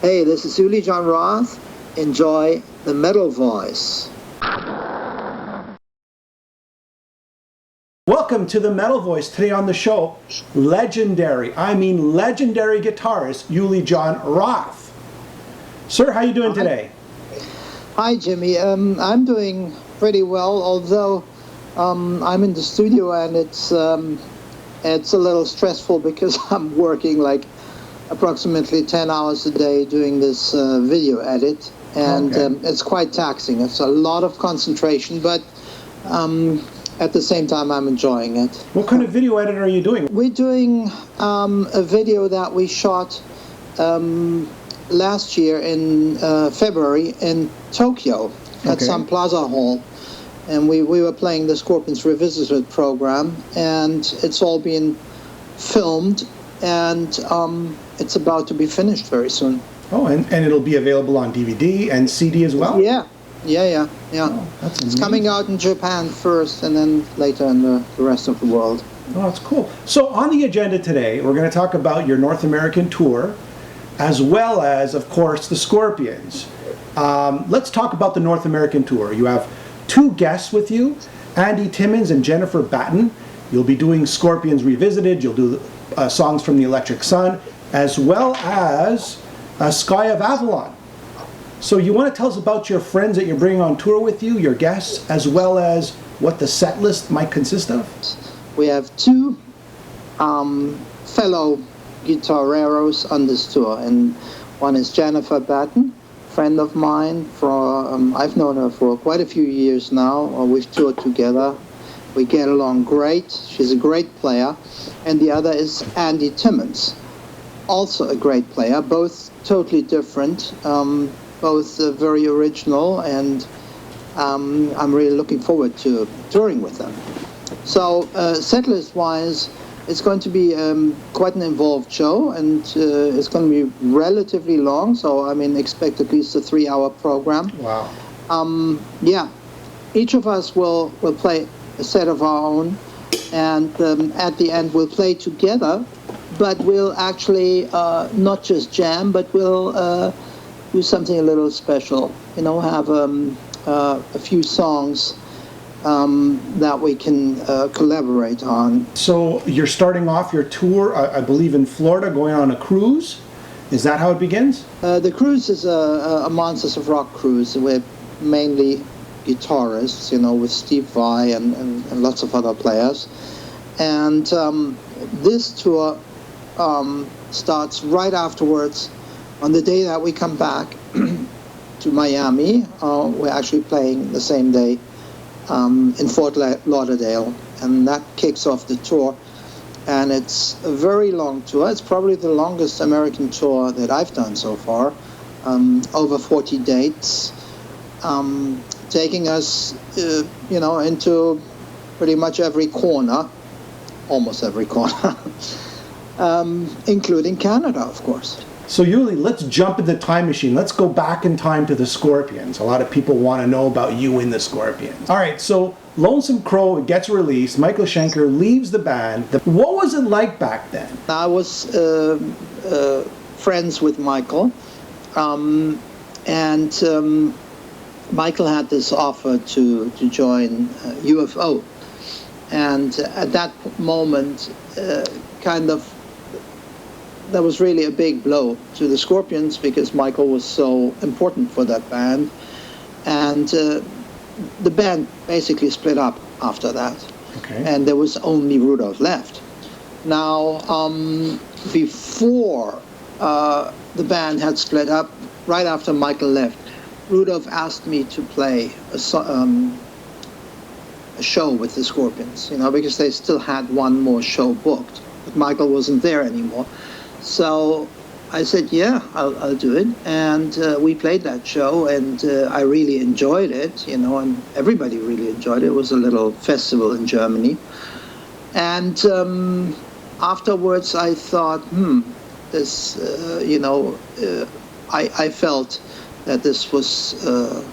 Hey, this is Uli Jon Roth. Enjoy the metal voice. Welcome to the Metal Voice. Today on the show, legendary guitarist Uli Jon Roth. Sir, how you doing today? Hi, Jimmy. I'm doing pretty well, although I'm in the studio and it's a little stressful because I'm working like approximately 10 hours a day doing this video edit, and it's quite taxing. It's a lot of concentration, but at the same time I'm enjoying it. What kind of video edit are you doing? We're doing a video that we shot last year in February in Tokyo at some plaza hall, and we were playing the Scorpions Revisited program, and it's all been filmed, and it's about to be finished very soon. Oh, and it'll be available on DVD and CD as well? Yeah. Oh, that's amazing. It's coming out in Japan first and then later in the rest of the world. Oh, that's cool. So on the agenda today, we're going to talk about your North American tour, as well as, of course, the Scorpions. Let's talk about the North American tour. You have two guests with you, Andy Timmons and Jennifer Batten. You'll be doing Scorpions Revisited. You'll do songs from the Electric Sun, as well as Sky of Avalon. So you want to tell us about your friends that you're bringing on tour with you, your guests, as well as what the set list might consist of? We have two fellow guitareros on this tour, and one is Jennifer Batten, friend of mine. I've known her for quite a few years now. We've toured together. We get along great. She's a great player. And the other is Andy Timmons, also a great player, both totally different. Both very original, and I'm really looking forward to touring with them. So setlist-wise, it's going to be quite an involved show, and it's going to be relatively long, so I mean expect at least a 3-hour program. Wow. Each of us will play a set of our own, and at the end we'll play together, but we'll actually not just jam, but we'll do something a little special, have a few songs that we can collaborate on. So you're starting off your tour, I believe, in Florida, going on a cruise. Is that how it begins? The cruise is a Monsters of Rock cruise. We're mainly guitarists, with Steve Vai and lots of other players. And this tour starts right afterwards. On the day that we come back to Miami, we're actually playing the same day in Fort Lauderdale, and that kicks off the tour. And it's a very long tour. It's probably the longest American tour that I've done so far, over 40 dates, taking us, into pretty much every corner, almost every corner, including Canada, of course. So Uli, let's jump in the time machine. Let's go back in time to the Scorpions. A lot of people want to know about you in the Scorpions. All right, so Lonesome Crow gets released. Michael Schenker leaves the band. What was it like back then? I was friends with Michael, and Michael had this offer to join UFO. And at that moment, that was really a big blow to the Scorpions because Michael was so important for that band. And the band basically split up after that. Okay. And there was only Rudolph left. Now, before the band had split up, right after Michael left, Rudolph asked me to play a show with the Scorpions, because they still had one more show booked. But Michael wasn't there anymore. So I said, yeah, I'll do it. And we played that show, and I really enjoyed it, and everybody really enjoyed it. It was a little festival in Germany. And afterwards I thought, this, I felt that this was a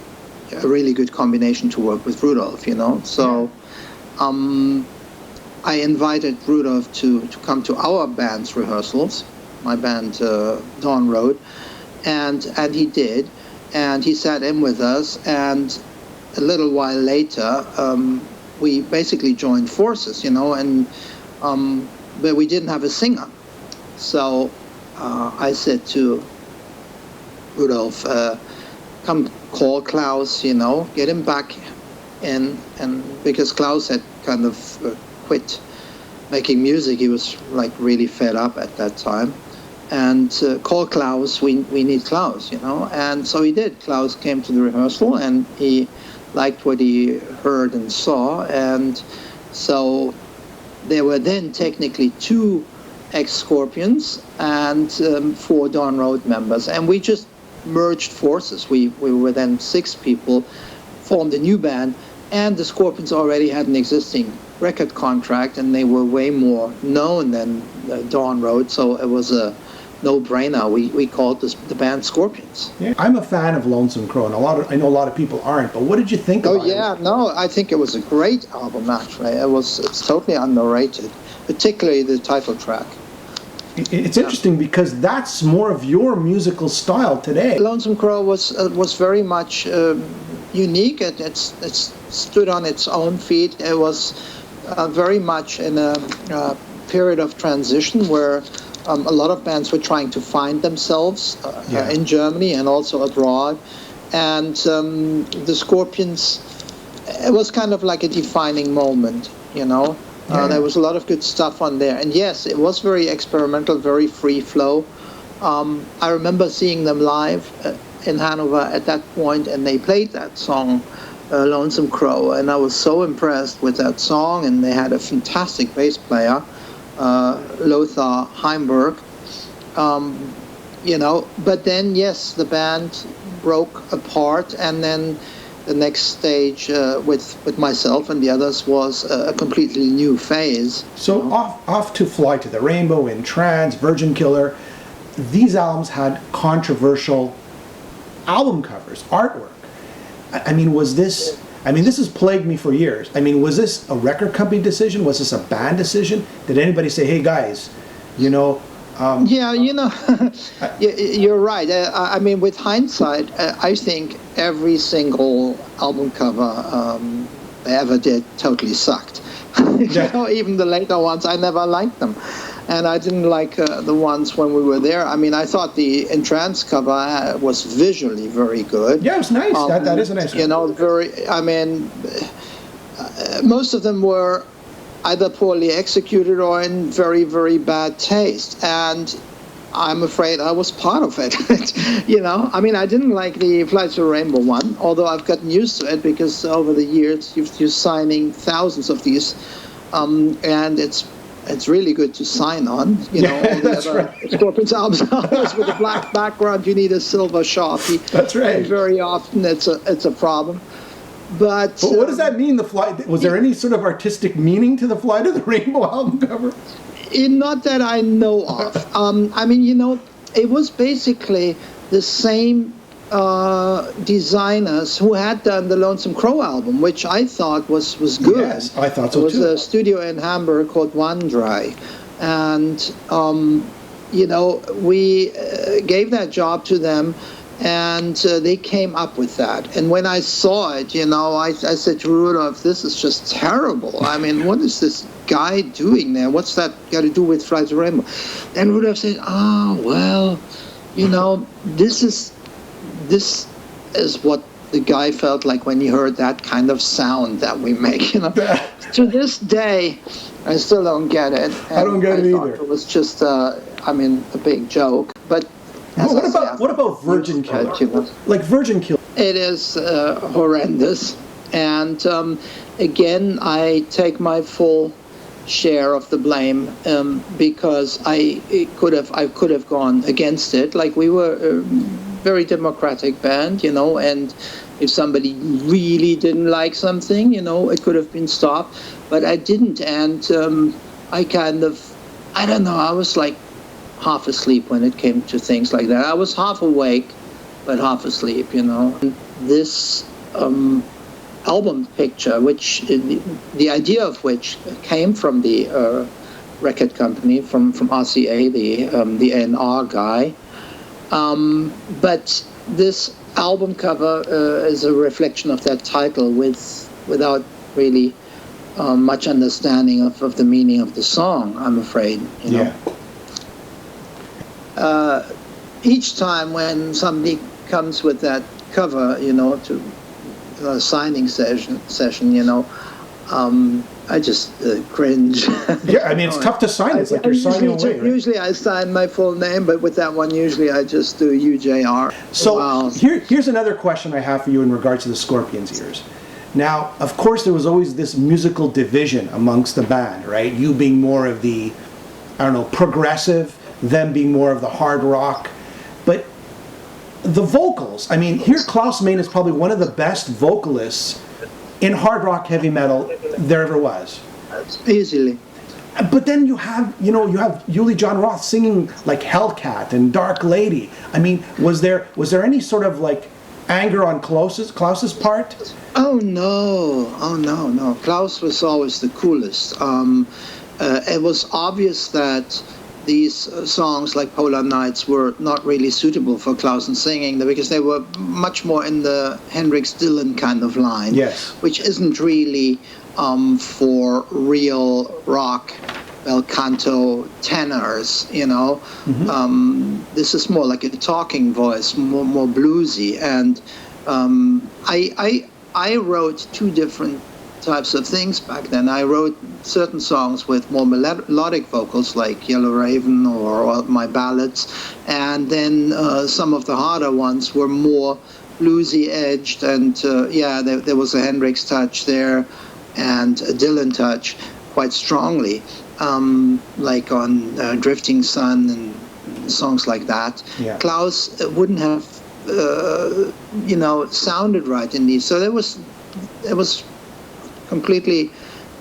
really good combination to work with Rudolph, So I invited Rudolph to come to our band's rehearsals, my band Dawn Road, and he did, and he sat in with us, and a little while later, we basically joined forces, and but we didn't have a singer. So I said to Rudolf, come call Klaus, get him back in, and because Klaus had kind of quit making music, he was like really fed up at that time. And call Klaus, we need Klaus, and so he did. Klaus came to the rehearsal, and he liked what he heard and saw, and so there were then technically 2 ex-Scorpions and 4 Don Roth members, and we just merged forces. We were then 6 people, formed a new band, and the Scorpions already had an existing record contract, and they were way more known than Don Roth, so it was a no-brainer. We called the band Scorpions. Yeah. I'm a fan of Lonesome Crow, and I know a lot of people aren't, but what did you think about it? Oh yeah, no, I think it was a great album, actually. It's totally underrated, particularly the title track. It's interesting because that's more of your musical style today. Lonesome Crow was very much unique. It stood on its own feet. It was very much in a period of transition where a lot of bands were trying to find themselves in Germany and also abroad. And the Scorpions, it was kind of like a defining moment, There was a lot of good stuff on there. And yes, it was very experimental, very free flow. I remember seeing them live in Hanover at that point, and they played that song, Lonesome Crow, and I was so impressed with that song, and they had a fantastic bass player, Lothar Heimberg, but then, yes, the band broke apart, and then the next stage with myself and the others was a completely new phase. So off to Fly to the Rainbow, In Trance, Virgin Killer, these albums had controversial album covers, artwork. This has plagued me for years. Was this a record company decision? Was this a band decision? Did anybody say, hey guys, you're right. With hindsight, I think every single album cover they ever did totally sucked. Even the later ones, I never liked them. And I didn't like the ones when we were there. I thought the In Trance cover was visually very good. Yeah, it was nice. That is a nice one. Most of them were either poorly executed or in very, very bad taste. And I'm afraid I was part of it. I didn't like the Flight to the Rainbow one, although I've gotten used to it because over the years you're signing thousands of these, and it's really good to sign on. All the other Scorpions albums with a black background, you need a silver Sharpie. That's right. And very often it's a problem. But what does that mean? Was there any sort of artistic meaning to the Fly to the Rainbow album cover? Not that I know of. It was basically the same designers who had done the Lonesome Crow album, which I thought was good. Yes, I thought so too. It was a studio in Hamburg called Wandrei, and we gave that job to them, and they came up with that. And when I saw it, I said to Rudolf, this is just terrible. What is this guy doing there? What's that got to do with Fly to the Rainbow? And Rudolf said, this is what the guy felt like when he heard that kind of sound that we make. To this day, I still don't get it. I don't get it either. It was just, a big joke. But what about Virgin Killer? Like Virgin Killer. It is horrendous, and again, I take my full share of the blame because I could have gone against it. Like, we were a very democratic band, and if somebody really didn't like something, it could have been stopped, but I didn't, and I don't know, I was like half asleep when it came to things like that. I was half awake, but half asleep, This album picture, which the idea of which came from the record company, from RCA, the A&R guy, But this album cover is a reflection of that title without really much understanding of the meaning of the song, I'm afraid. You know? Each time when somebody comes with that cover, to a signing session, I just cringe. Yeah, I mean, it's tough to sign. It's like you're signing away, right? Usually I sign my full name, but with that one, usually I just do UJR. So Wow. here's another question I have for you in regards to the Scorpions years. Now, of course, there was always this musical division amongst the band, right? You being more of the, progressive, them being more of the hard rock. But the vocals, I mean, here Klaus Meine is probably one of the best vocalists in hard rock heavy metal there ever was. Easily. But then you have Uli Jon Roth singing like Hellcat and Dark Lady. I mean, was there any sort of like anger on Klaus's part? Oh no. Klaus was always the coolest. It was obvious that these songs like Polar Nights were not really suitable for Klaus singing because they were much more in the Hendrix Dylan kind of line, yes, which isn't really for real rock bel canto tenors, Mm-hmm. This is more like a talking voice, more bluesy, and I wrote two different types of things back then. I wrote certain songs with more melodic vocals like Yellow Raven or my ballads, and then some of the harder ones were more bluesy edged, and there was a Hendrix touch there and a Dylan touch quite strongly, like on Drifting Sun and songs like that. Yeah. Klaus wouldn't have sounded right in these, so there was completely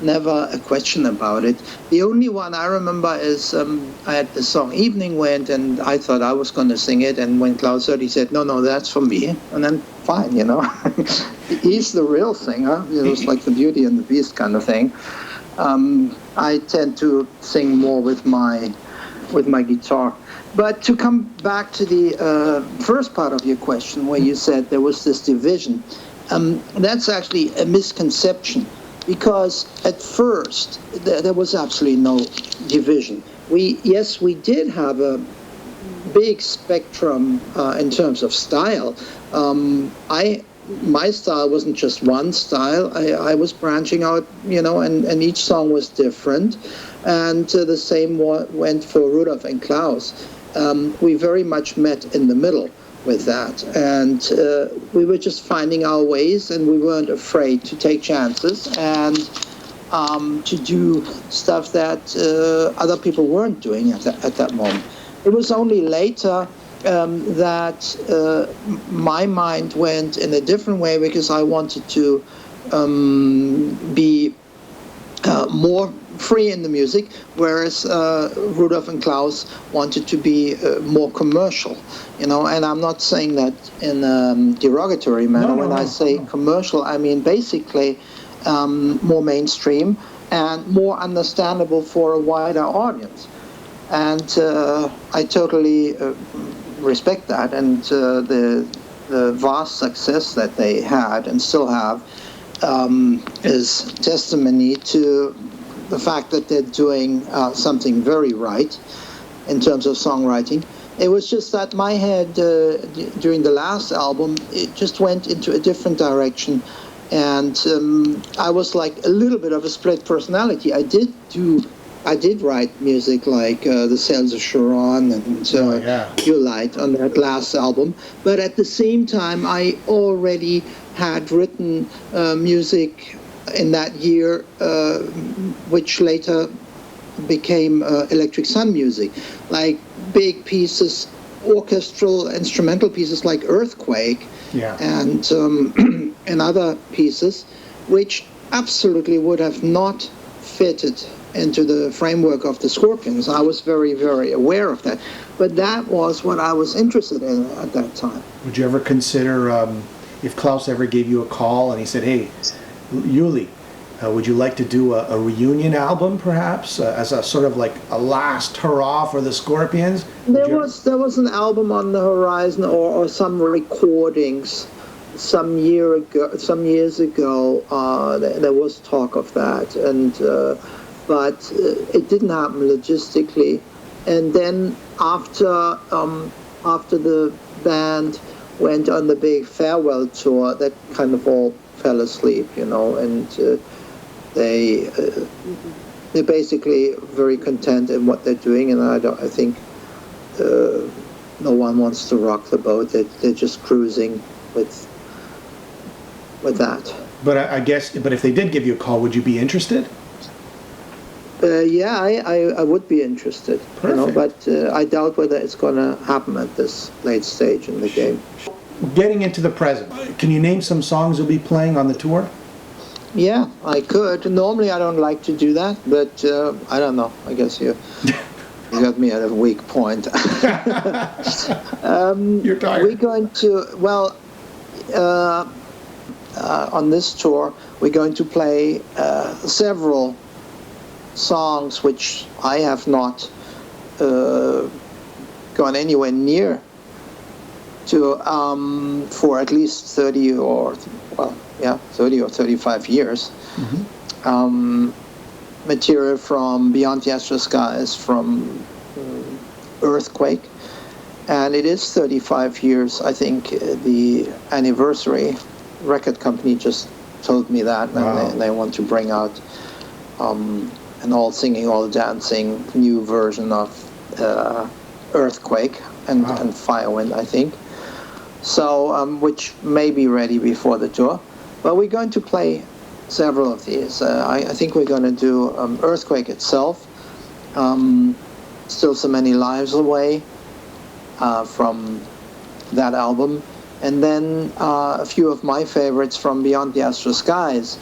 never a question about it. The only one I remember is I had the song Evening Wind, and I thought I was going to sing it, and when Klaus heard, he said, no, that's for me, and then fine, He's the real singer. It was like the Beauty and the Beast kind of thing. I tend to sing more with my guitar. But to come back to the first part of your question, where you said there was this division, that's actually a misconception, because at first there was absolutely no division. We did have a big spectrum in terms of style. My style wasn't just one style. I was branching out, and each song was different. And the same went for Rudolf and Klaus. We very much met in the middle with that, and we were just finding our ways, and we weren't afraid to take chances and to do stuff that other people weren't doing at that moment. It was only later that my mind went in a different way, because I wanted to be more free in the music, whereas Rudolf and Klaus wanted to be more commercial, and I'm not saying that in a derogatory manner. When I say commercial, I mean basically more mainstream and more understandable for a wider audience. And I totally respect that, and the vast success that they had and still have is testimony to the fact that they're doing something very right in terms of songwriting. It was just that my head during the last album, it just went into a different direction, and I was like a little bit of a split personality. I did write music like The Sails of Charon and You Light on that last album, but at the same time I already had written music in that year, which later became Electric Sun music, like big pieces, orchestral, instrumental pieces like Earthquake, and other pieces, which absolutely would have not fitted into the framework of the Scorpions. I was very, very aware of that, but that was what I was interested in at that time. Would you ever consider, if Klaus ever gave you a call and he said, "Hey, Uli, Would you like to do a reunion album, perhaps, as a sort of like a last hurrah for the Scorpions? There was an album on the horizon, or some recordings, some years ago. There was talk of that, but it didn't happen logistically. And then after the band went on the big farewell tour, that kind of all fell asleep, and they're basically very content in what they're doing, and I think no one wants to rock the boat. They're just cruising with that. But but if they did give you a call, would you be interested? Yeah, I would be interested. Perfect. But I doubt whether it's going to happen at this late stage in the game. Getting into the present, can you name some songs you'll be playing on the tour? Yeah, I could. Normally I don't like to do that, but I don't know. I guess you got me at a weak point. You're tired. We're going to, on this tour, we're going to play several songs which I have not gone anywhere near to for at least 30 or 35 years. Mm-hmm. Material from Beyond the Astral Skies, from Earthquake, and it is 35 years, I think, the anniversary. Record company just told me that. Wow. And they want to bring out an all singing, all dancing new version of Earthquake and Firewind, I think. So, which may be ready before the tour. But we're going to play several of these. I think we're going to do Earthquake itself, Still So Many Lives Away from that album, and then a few of my favorites from Beyond the Astral Skies,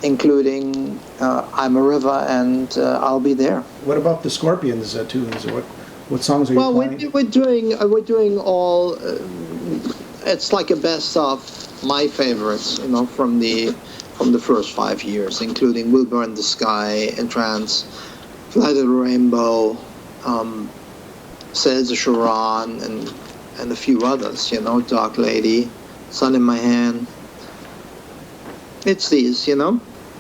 including I'm a River and I'll Be There. What about the Scorpions tunes? What songs are you playing? Well, we're doing all. It's like a best of my favorites, from the first 5 years, including Will Burn the Sky, Entrance, Flight of the Rainbow, Sails of Charon, and a few others, Dark Lady, Sun in My Hand. It's these,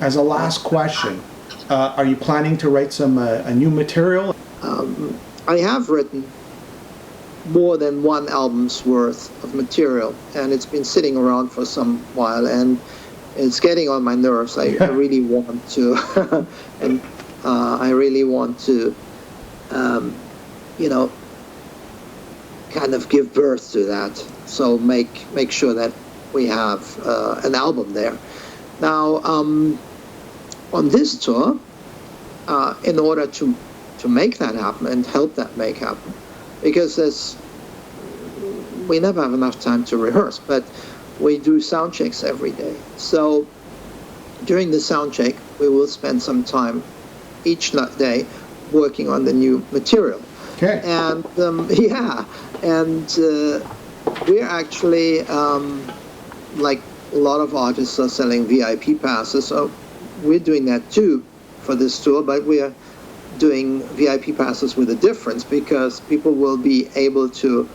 As a last question, are you planning to write some new material? I have written more than one album's worth of material, and it's been sitting around for some while, and it's getting on my nerves. I really want to, and I really want to, kind of give birth to that. So make sure that we have an album there. Now, on this tour, in order to make that happen and help that make happen, because we never have enough time to rehearse, but we do sound checks every day. So during the sound check, we will spend some time each day working on the new material. Okay. And we're actually, like a lot of artists are selling VIP passes, so we're doing that too for this tour, but we're doing VIP passes with a difference, because people will be able to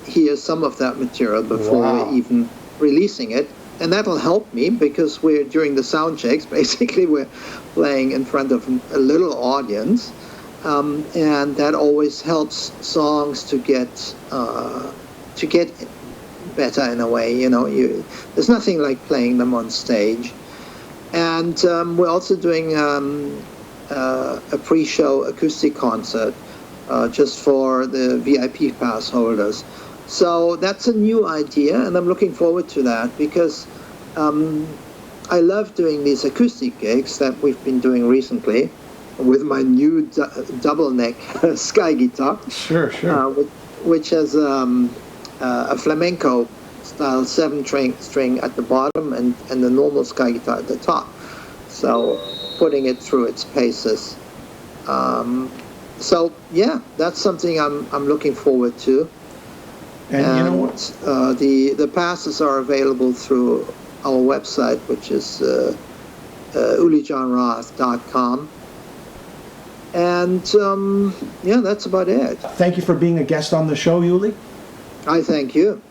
hear some of that material before we're even releasing it. And that'll help me, because we're during the sound checks, basically we're playing in front of a little audience, and that always helps songs to get better in a way. There's nothing like playing them on stage. And we're also doing a pre-show acoustic concert just for the VIP pass holders. So that's a new idea, and I'm looking forward to that, because I love doing these acoustic gigs that we've been doing recently with my new double neck sky guitar. Sure. Which has a flamenco style 7-string at the bottom and the normal sky guitar at the top. So putting it through its paces. So yeah, that's something I'm looking forward to. And you know what? The passes are available through our website, which is ulijonroth.com. And yeah, that's about it. Thank you for being a guest on the show, Uli. I thank you.